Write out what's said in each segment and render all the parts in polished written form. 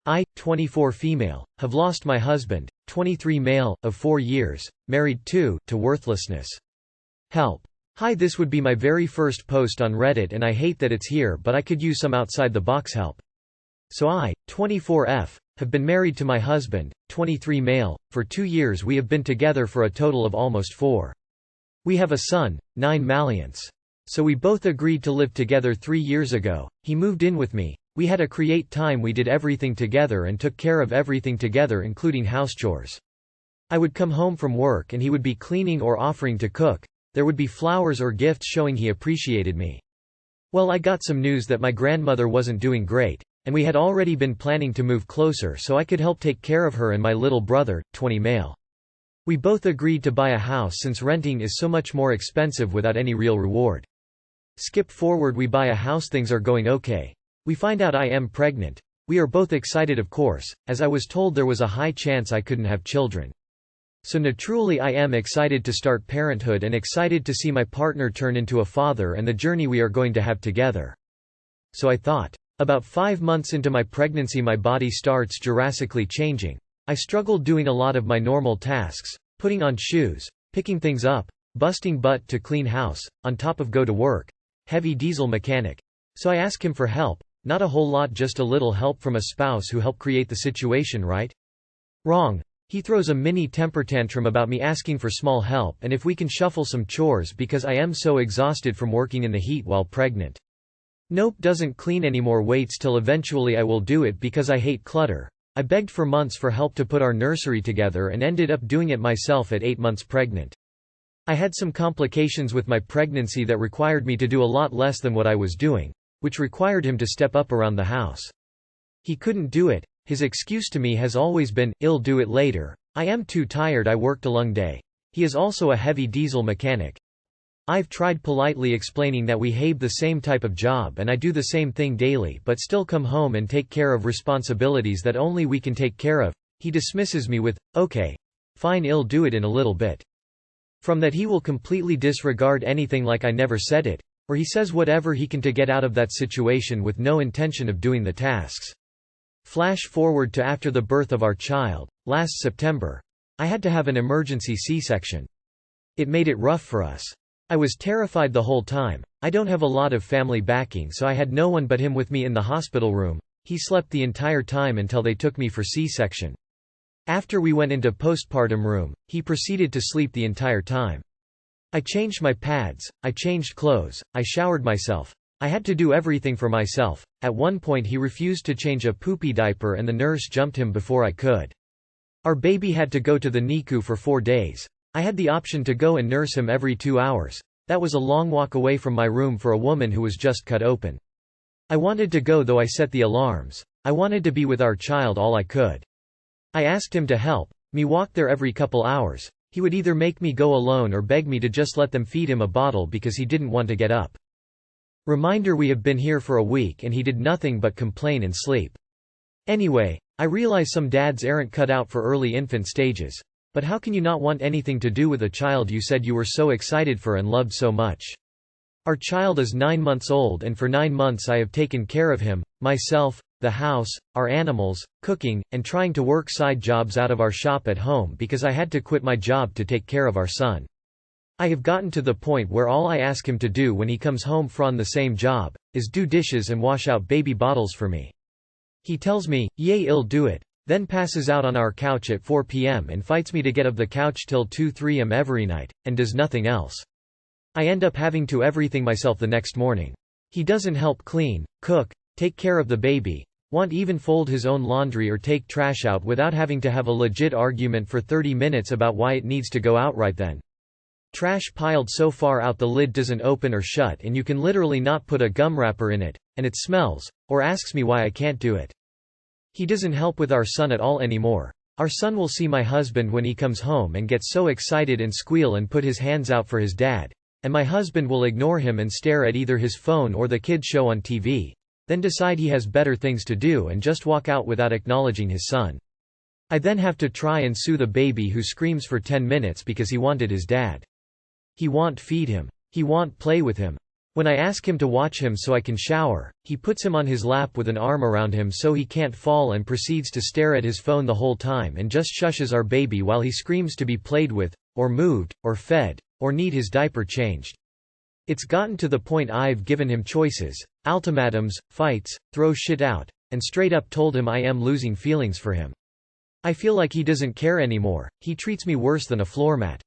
I, 24 female, have lost my husband, 23 male, of 4 years, married to worthlessness. Help. Hi, this would be my very first post on Reddit and I hate that it's here, but I could use some outside the box help. So I, 24F, have been married to my husband, 23 male, for 2 years. We have been together for a total of almost 4. We have a son, 9 mallions. So we both agreed to live together 3 years ago. He moved in with me. We had a create time, we did everything together and took care of everything together including house chores. I would come home from work and he would be cleaning or offering to cook. There would be flowers or gifts showing he appreciated me. Well, I got some news that my grandmother wasn't doing great, and we had already been planning to move closer so I could help take care of her and my little brother, 20 male. We both agreed to buy a house since renting is so much more expensive without any real reward. Skip forward, we buy a house, things are going okay. We find out I am pregnant. We are both excited, of course, as I was told there was a high chance I couldn't have children. So naturally I am excited to start parenthood and excited to see my partner turn into a father and the journey we are going to have together. So I thought. About 5 months into my pregnancy my body starts drastically changing. I struggled doing a lot of my normal tasks, putting on shoes, picking things up, busting butt to clean house, on top of go to work, heavy diesel mechanic. So I ask him for help. Not a whole lot, just a little help from a spouse who helped create the situation, right? Wrong. He throws a mini temper tantrum about me asking for small help and if we can shuffle some chores because I am so exhausted from working in the heat while pregnant. Nope, doesn't clean anymore, waits till eventually I will do it because I hate clutter. I begged for months for help to put our nursery together and ended up doing it myself at 8 months pregnant. I had some complications with my pregnancy that required me to do a lot less than what I was doing, which required him to step up around the house. He couldn't do it. His excuse to me has always been, "I'll do it later. I am too tired, I worked a long day." He is also a heavy diesel mechanic. I've tried politely explaining that we have the same type of job and I do the same thing daily but still come home and take care of responsibilities that only we can take care of. He dismisses me with, "Okay. Fine, I'll do it in a little bit." From that he will completely disregard anything like I never said it, or he says whatever he can to get out of that situation with no intention of doing the tasks. Flash forward to after the birth of our child, last September. I had to have an emergency C-section. It made it rough for us. I was terrified the whole time. I don't have a lot of family backing, so I had no one but him with me in the hospital room. He slept the entire time until they took me for C-section. After we went into postpartum room, he proceeded to sleep the entire time. I changed my pads, I changed clothes, I showered myself. I had to do everything for myself. At one point he refused to change a poopy diaper and the nurse jumped him before I could. Our baby had to go to the NICU for 4 days. I had the option to go and nurse him every 2 hours. That was a long walk away from my room for a woman who was just cut open. I wanted to go though I set the alarms. I wanted to be with our child all I could. I asked him to help me walk there every couple hours. He would either make me go alone or beg me to just let them feed him a bottle because he didn't want to get up. Reminder, we have been here for a week and he did nothing but complain and sleep. Anyway, I realize some dads aren't cut out for early infant stages. But how can you not want anything to do with a child you said you were so excited for and loved so much? Our child is 9 months old and for 9 months I have taken care of him, myself, the house, our animals, cooking, and trying to work side jobs out of our shop at home because I had to quit my job to take care of our son. I have gotten to the point where all I ask him to do when he comes home from the same job, is do dishes and wash out baby bottles for me. He tells me, "Yay, I'll do it," then passes out on our couch at 4 p.m. and fights me to get of the couch till 2-3 am every night, and does nothing else. I end up having to everything myself the next morning. He doesn't help clean, cook, take care of the baby, won't even fold his own laundry or take trash out without having to have a legit argument for 30 minutes about why it needs to go out right then. Trash piled so far out the lid doesn't open or shut and you can literally not put a gum wrapper in it, and it smells, or asks me why I can't do it. He doesn't help with our son at all anymore. Our son will see my husband when he comes home and get so excited and squeal and put his hands out for his dad, and my husband will ignore him and stare at either his phone or the kids show on TV, then decide he has better things to do and just walk out without acknowledging his son. I then have to try and soothe the baby who screams for 10 minutes because he wanted his dad. He won't feed him. He won't play with him. When I ask him to watch him so I can shower, he puts him on his lap with an arm around him so he can't fall and proceeds to stare at his phone the whole time and just shushes our baby while he screams to be played with, or moved, or fed, or need his diaper changed. It's gotten to the point I've given him choices, ultimatums, fights, throw shit out, and straight up told him I am losing feelings for him. I feel like he doesn't care anymore, he treats me worse than a floor mat.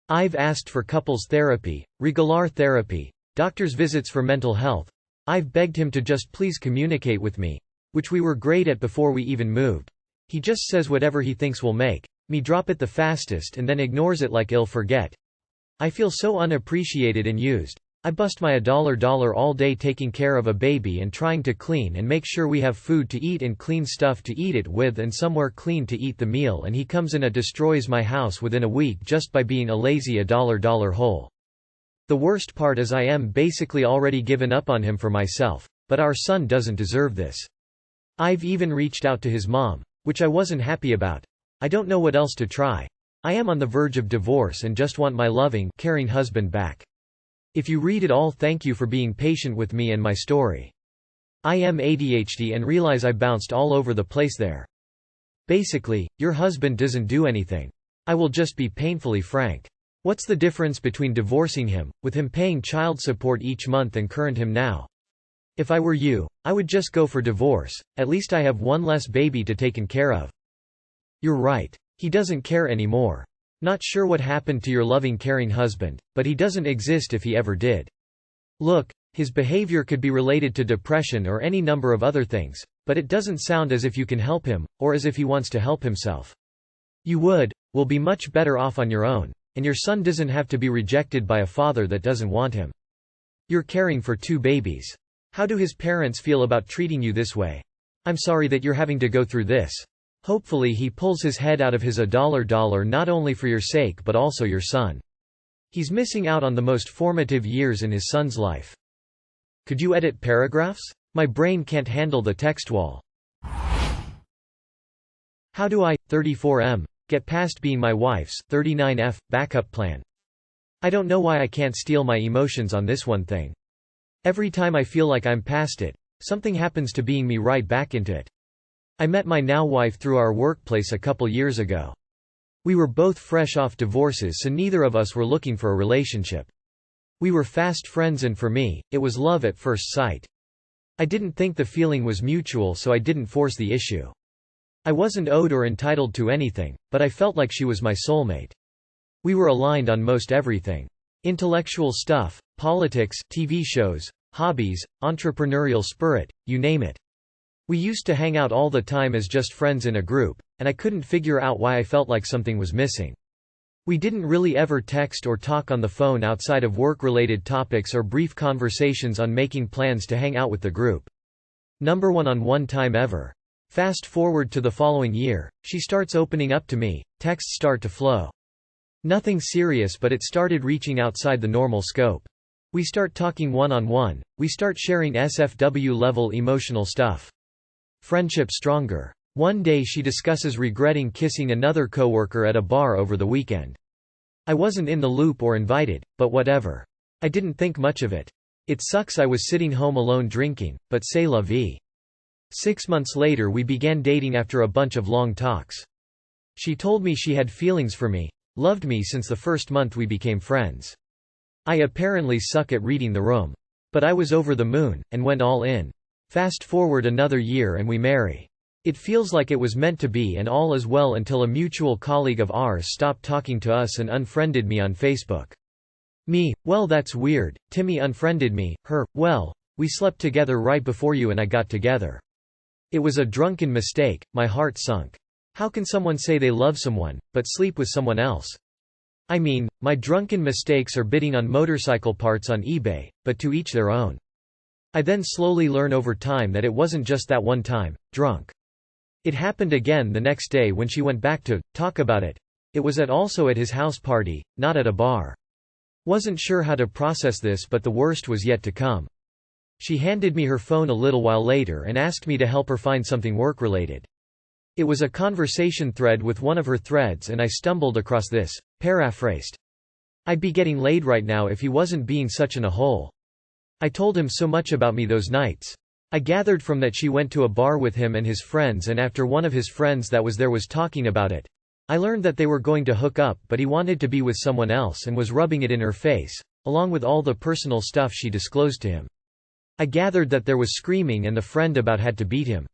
I've asked for couples therapy, regular therapy, doctor's visits for mental health. I've begged him to just please communicate with me, which we were great at before we even moved. He just says whatever he thinks will make me drop it the fastest and then ignores it like he'll forget. I feel so unappreciated and used. I bust my $1 all day taking care of a baby and trying to clean and make sure we have food to eat and clean stuff to eat it with and somewhere clean to eat the meal, and he comes in and destroys my house within a week just by being a lazy $1 hole. The worst part is I am basically already given up on him for myself, but our son doesn't deserve this. I've even reached out to his mom, which I wasn't happy about. I don't know what else to try. I am on the verge of divorce and just want my loving, caring husband back. If you read it all, thank you for being patient with me and my story. I am ADHD and realize I bounced all over the place there. Basically, your husband doesn't do anything. I will just be painfully frank. What's the difference between divorcing him, with him paying child support each month, and current him now? If I were you, I would just go for divorce, at least I have one less baby to taken care of. You're right. He doesn't care anymore. Not sure what happened to your loving, caring husband, but he doesn't exist if he ever did. Look, his behavior could be related to depression or any number of other things, but it doesn't sound as if you can help him, or as if he wants to help himself. You will be much better off on your own, and your son doesn't have to be rejected by a father that doesn't want him. You're caring for 2 babies. How do his parents feel about treating you this way? I'm sorry that you're having to go through this. Hopefully he pulls his head out of his $1 not only for your sake but also your son. He's missing out on the most formative years in his son's life. Could you edit paragraphs? My brain can't handle the text wall. How do I, 34M, get past being my wife's 39F backup plan? I don't know why I can't steal my emotions on this one thing. Every time I feel like I'm past it, something happens to being me right back into it. I met my now wife through our workplace a couple years ago. We were both fresh off divorces, so neither of us were looking for a relationship. We were fast friends, and for me, it was love at first sight. I didn't think the feeling was mutual, so I didn't force the issue. I wasn't owed or entitled to anything, but I felt like she was my soulmate. We were aligned on most everything. Intellectual stuff, politics, TV shows, hobbies, entrepreneurial spirit, you name it. We used to hang out all the time as just friends in a group, and I couldn't figure out why I felt like something was missing. We didn't really ever text or talk on the phone outside of work-related topics or brief conversations on making plans to hang out with the group. Number 1 on one time ever. Fast forward to the following year, she starts opening up to me, texts start to flow. Nothing serious, but it started reaching outside the normal scope. We start talking one-on-one, we start sharing SFW-level emotional stuff. Friendship stronger. One day she discusses regretting kissing another coworker at a bar over the weekend. I wasn't in the loop or invited, but whatever. I didn't think much of it. It sucks I was sitting home alone drinking, but c'est la vie. 6 months later we began dating after a bunch of long talks. She told me she had feelings for me, loved me since the first month we became friends. I apparently suck at reading the room. But I was over the moon, and went all in. Fast forward another year and we marry. It feels like it was meant to be, and all is well until a mutual colleague of ours stopped talking to us and unfriended me on Facebook. Me, well that's weird, Timmy unfriended me, her, well, we slept together right before you and I got together. It was a drunken mistake, my heart sunk. How can someone say they love someone, but sleep with someone else? I mean, my drunken mistakes are bidding on motorcycle parts on eBay, but to each their own. I then slowly learn over time that it wasn't just that one time, drunk. It happened again the next day when she went back to talk about it. It was also at his house party, not at a bar. Wasn't sure how to process this, but the worst was yet to come. She handed me her phone a little while later and asked me to help her find something work-related. It was a conversation thread with one of her threads, and I stumbled across this, paraphrased. I'd be getting laid right now if he wasn't being such a hole. I told him so much about me those nights. I gathered from that she went to a bar with him and his friends, and after one of his friends that was there was talking about it, I learned that they were going to hook up, but he wanted to be with someone else and was rubbing it in her face, along with all the personal stuff she disclosed to him. I gathered that there was screaming and the friend about had to beat him.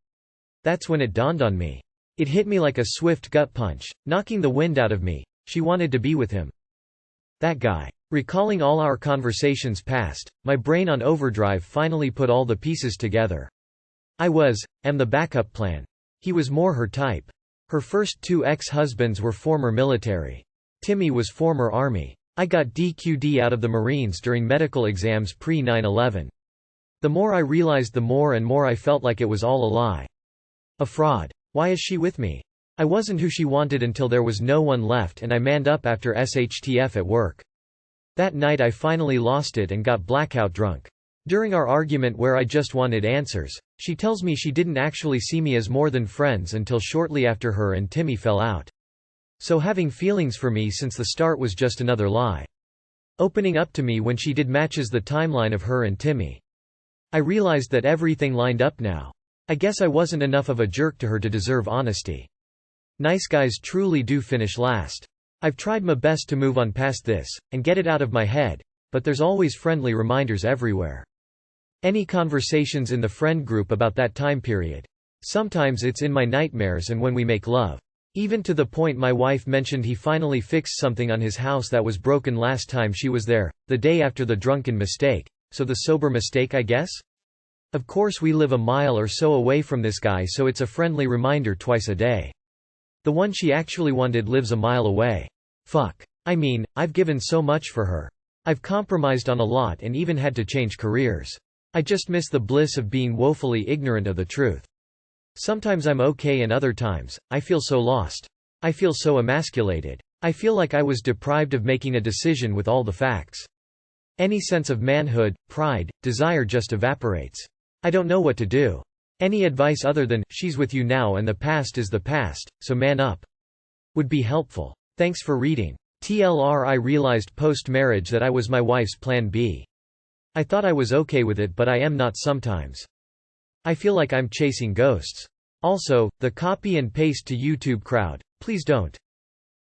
That's when it dawned on me. It hit me like a swift gut punch, knocking the wind out of me. She wanted to be with him. That guy. Recalling all our conversations past, my brain on overdrive finally put all the pieces together. Am the backup plan. He was more her type. Her first 2 ex-husbands were former military. Timmy was former Army. I got DQ'd out of the Marines during medical exams pre-9/11. The more I realized, the more and more I felt like it was all a lie. A fraud. Why is she with me? I wasn't who she wanted until there was no one left and I manned up after SHTF at work. That night I finally lost it and got blackout drunk. During our argument where I just wanted answers, she tells me she didn't actually see me as more than friends until shortly after her and Timmy fell out. So having feelings for me since the start was just another lie. Opening up to me when she did matches the timeline of her and Timmy. I realized that everything lined up now. I guess I wasn't enough of a jerk to her to deserve honesty. Nice guys truly do finish last. I've tried my best to move on past this, and get it out of my head, but there's always friendly reminders everywhere. Any conversations in the friend group about that time period. Sometimes it's in my nightmares and when we make love. Even to the point my wife mentioned he finally fixed something on his house that was broken last time she was there, the day after the drunken mistake, so the sober mistake I guess? Of course we live a mile or so away from this guy, so it's a friendly reminder twice a day. The one she actually wanted lives a mile away. Fuck. I mean, I've given so much for her. I've compromised on a lot and even had to change careers. I just miss the bliss of being woefully ignorant of the truth. Sometimes I'm okay and other times, I feel so lost. I feel so emasculated. I feel like I was deprived of making a decision with all the facts. Any sense of manhood, pride, desire just evaporates. I don't know what to do. Any advice other than, she's with you now and the past is the past, so man up, would be helpful. Thanks for reading. TLR, I realized post-marriage that I was my wife's plan B. I thought I was okay with it, but I am not sometimes. I feel like I'm chasing ghosts. Also, the copy and paste to YouTube crowd, please don't.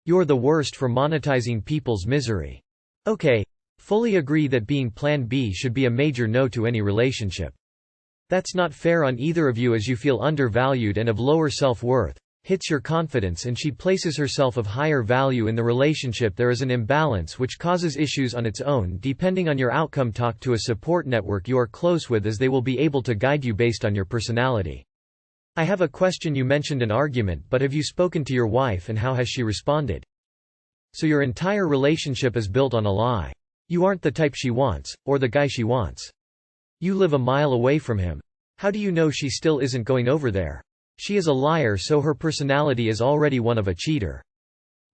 You're the worst for monetizing people's misery. Okay. Fully agree that being plan B should be a major no to any relationship. That's not fair on either of you as you feel undervalued and of lower self-worth, hits your confidence and she places herself of higher value in the relationship. There is an imbalance which causes issues on its own depending on your outcome. Talk to a support network you are close with as they will be able to guide you based on your personality. I have a question. You mentioned an argument, but have you spoken to your wife and how has she responded? So your entire relationship is built on a lie. You aren't the type she wants, or the guy she wants. You live a mile away from him. How do you know she still isn't going over there? She is a liar, so her personality is already one of a cheater.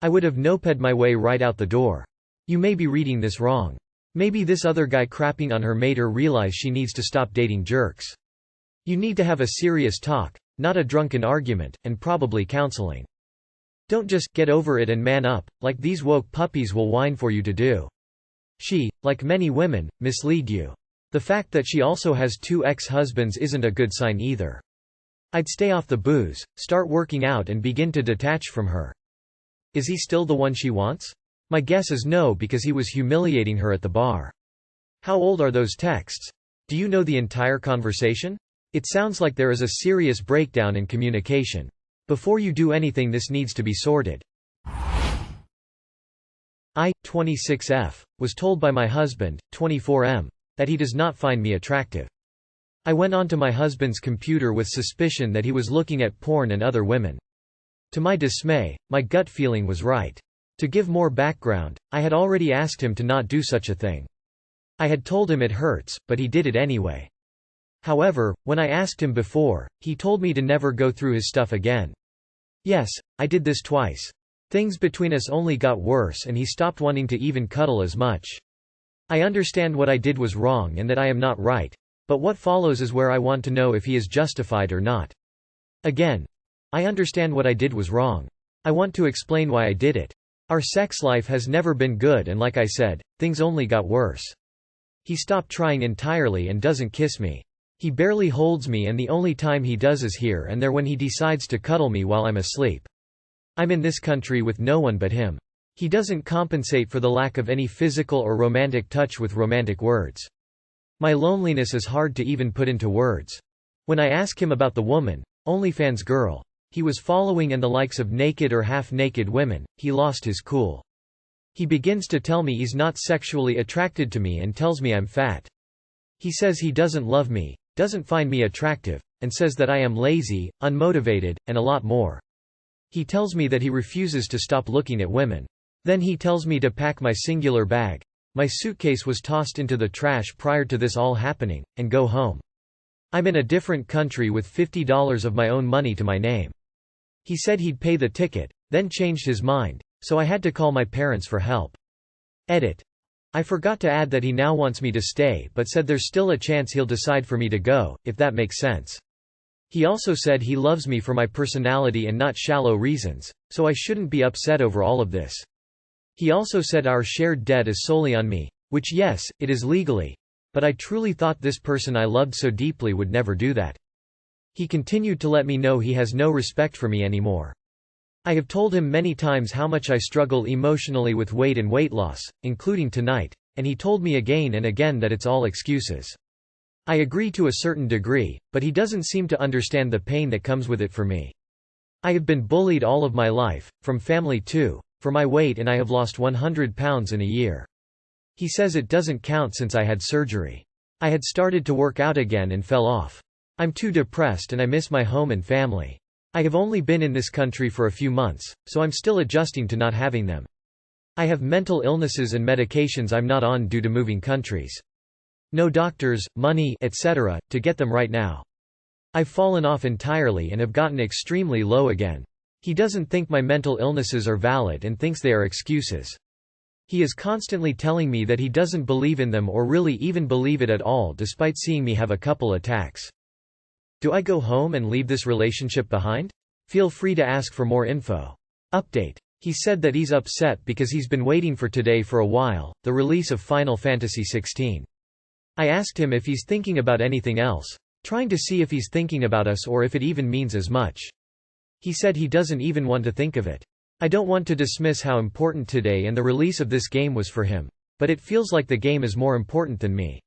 I would have noped my way right out the door. You may be reading this wrong. Maybe this other guy crapping on her made her realize she needs to stop dating jerks. You need to have a serious talk, not a drunken argument, and probably counseling. Don't just get over it and man up, like these woke puppies will whine for you to do. She, like many women, mislead you. The fact that she also has 2 ex-husbands isn't a good sign either. I'd stay off the booze, start working out and begin to detach from her. Is he still the one she wants? My guess is no, because he was humiliating her at the bar. How old are those texts? Do you know the entire conversation? It sounds like there is a serious breakdown in communication. Before you do anything, this needs to be sorted. I, 26F, was told by my husband, 24M, that he does not find me attractive. I went onto my husband's computer with suspicion that he was looking at porn and other women. To my dismay, my gut feeling was right. To give more background, I had already asked him to not do such a thing. I had told him it hurts, but he did it anyway. However, when I asked him before, he told me to never go through his stuff again. Yes, I did this twice. Things between us only got worse and he stopped wanting to even cuddle as much. I understand what I did was wrong and that I am not right, but what follows is where I want to know if he is justified or not. Again, I understand what I did was wrong. I want to explain why I did it. Our sex life has never been good and like I said, things only got worse. He stopped trying entirely and doesn't kiss me. He barely holds me, and the only time he does is here and there when he decides to cuddle me while I'm asleep. I'm in this country with no one but him. He doesn't compensate for the lack of any physical or romantic touch with romantic words. My loneliness is hard to even put into words. When I ask him about the woman, OnlyFans girl, he was following and the likes of naked or half-naked women, he lost his cool. He begins to tell me he's not sexually attracted to me and tells me I'm fat. He says he doesn't love me, doesn't find me attractive, and says that I am lazy, unmotivated, and a lot more. He tells me that he refuses to stop looking at women. Then he tells me to pack my singular bag. My suitcase was tossed into the trash prior to this all happening, and go home. I'm in a different country with $50 of my own money to my name. He said he'd pay the ticket, then changed his mind, so I had to call my parents for help. Edit. I forgot to add that he now wants me to stay but said there's still a chance he'll decide for me to go, if that makes sense. He also said he loves me for my personality and not shallow reasons, so I shouldn't be upset over all of this. He also said our shared debt is solely on me, which yes, it is legally, but I truly thought this person I loved so deeply would never do that. He continued to let me know he has no respect for me anymore. I have told him many times how much I struggle emotionally with weight and weight loss, including tonight, and he told me again and again that it's all excuses. I agree to a certain degree, but he doesn't seem to understand the pain that comes with it for me. I have been bullied all of my life, from family too, for my weight, and I have lost 100 pounds in a year. He says it doesn't count since I had surgery. I had started to work out again and fell off. I'm too depressed and I miss my home and family. I have only been in this country for a few months, so I'm still adjusting to not having them. I have mental illnesses and medications I'm not on due to moving countries. No doctors, money, etc., to get them right now. I've fallen off entirely and have gotten extremely low again. He doesn't think my mental illnesses are valid and thinks they are excuses. He is constantly telling me that he doesn't believe in them or really even believe it at all despite seeing me have a couple attacks. Do I go home and leave this relationship behind? Feel free to ask for more info. Update. He said that he's upset because he's been waiting for today for a while, the release of Final Fantasy XVI. I asked him if he's thinking about anything else, trying to see if he's thinking about us or if it even means as much. He said he doesn't even want to think of it. I don't want to dismiss how important today and the release of this game was for him, but it feels like the game is more important than me.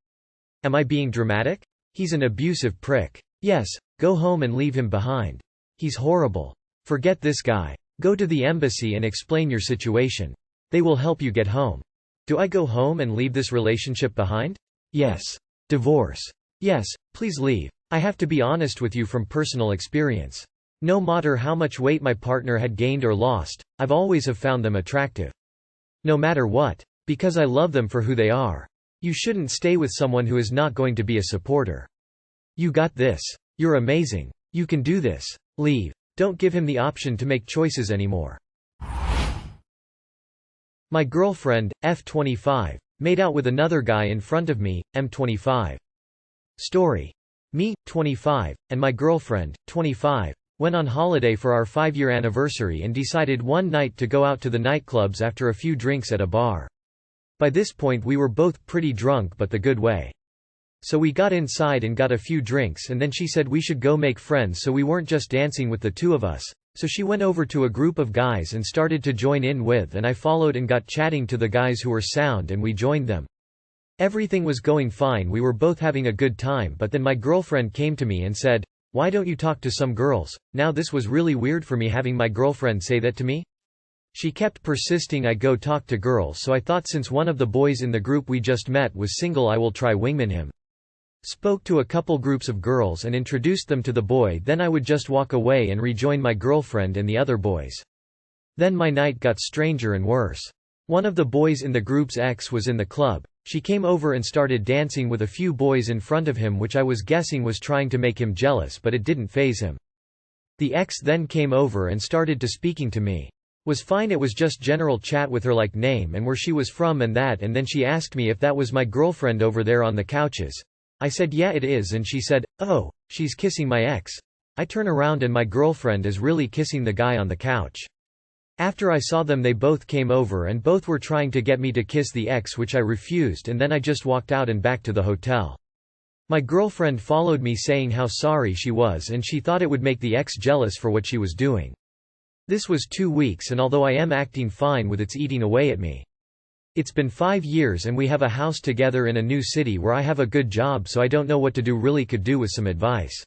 Am I being dramatic? He's an abusive prick. Yes, go home and leave him behind. He's horrible. Forget this guy. Go to the embassy and explain your situation. They will help you get home. Do I go home and leave this relationship behind? Yes. Divorce. Yes, please leave. I have to be honest with you from personal experience. No matter how much weight my partner had gained or lost, I've always have found them attractive. No matter what. Because I love them for who they are. You shouldn't stay with someone who is not going to be a supporter. You got this. You're amazing. You can do this. Leave. Don't give him the option to make choices anymore. My girlfriend, F25, made out with another guy in front of me, M25. Story. Me, 25, and my girlfriend, 25, went on holiday for our 5-year anniversary and decided one night to go out to the nightclubs after a few drinks at a bar. By this point we were both pretty drunk, but the good way. So we got inside and got a few drinks, and then she said we should go make friends so we weren't just dancing with the two of us. So she went over to a group of guys and started to join in with, and I followed and got chatting to the guys who were sound, and we joined them. Everything was going fine, we were both having a good time, but then my girlfriend came to me and said, "Why don't you talk to some girls?" Now this was really weird for me having my girlfriend say that to me. She kept persisting I go talk to girls, so I thought since one of the boys in the group we just met was single I will try wingman him. Spoke to a couple groups of girls and introduced them to the boy, then I would just walk away and rejoin my girlfriend and the other boys. Then my night got stranger and worse. One of the boys in the group's ex was in the club. She came over and started dancing with a few boys in front of him, which I was guessing was trying to make him jealous, but it didn't faze him. The ex then came over and started to speaking to me. Was fine, it was just general chat with her, like name and where she was from and that, and then she asked me if that was my girlfriend over there on the couches. I said yeah it is, and she said, "Oh, she's kissing my ex." I turn around and my girlfriend is really kissing the guy on the couch. After I saw them they both came over and both were trying to get me to kiss the ex, which I refused, and then I just walked out and back to the hotel. My girlfriend followed me saying how sorry she was and she thought it would make the ex jealous for what she was doing. This was 2 weeks, and although I am acting fine with it's eating away at me. It's been 5 years and we have a house together in a new city where I have a good job, so I don't know what to do. Really could do with some advice.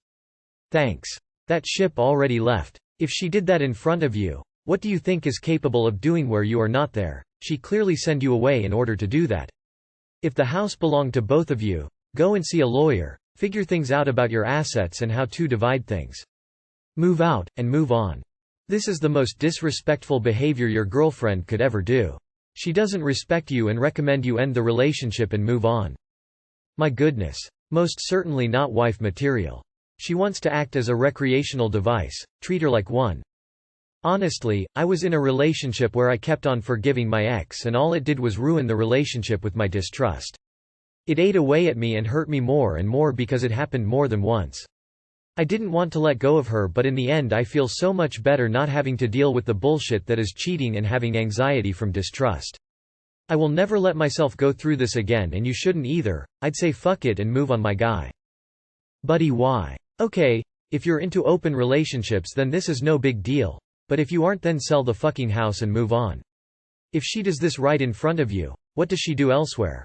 Thanks. That ship already left. If she did that in front of you, what do you think is capable of doing where you are not there? She clearly sent you away in order to do that. If the house belonged to both of you, go and see a lawyer, figure things out about your assets and how to divide things. Move out, and move on. This is the most disrespectful behavior your girlfriend could ever do. She doesn't respect you and recommend you end the relationship and move on. My goodness. Most certainly not wife material. She wants to act as a recreational device, treat her like one. Honestly, I was in a relationship where I kept on forgiving my ex and all it did was ruin the relationship with my distrust. It ate away at me and hurt me more and more because it happened more than once. I didn't want to let go of her, but in the end I feel so much better not having to deal with the bullshit that is cheating and having anxiety from distrust. I will never let myself go through this again, and you shouldn't either. I'd say fuck it and move on, my guy. Buddy, why? Okay, if you're into open relationships then this is no big deal. But if you aren't, then sell the fucking house and move on. If she does this right in front of you, what does she do elsewhere?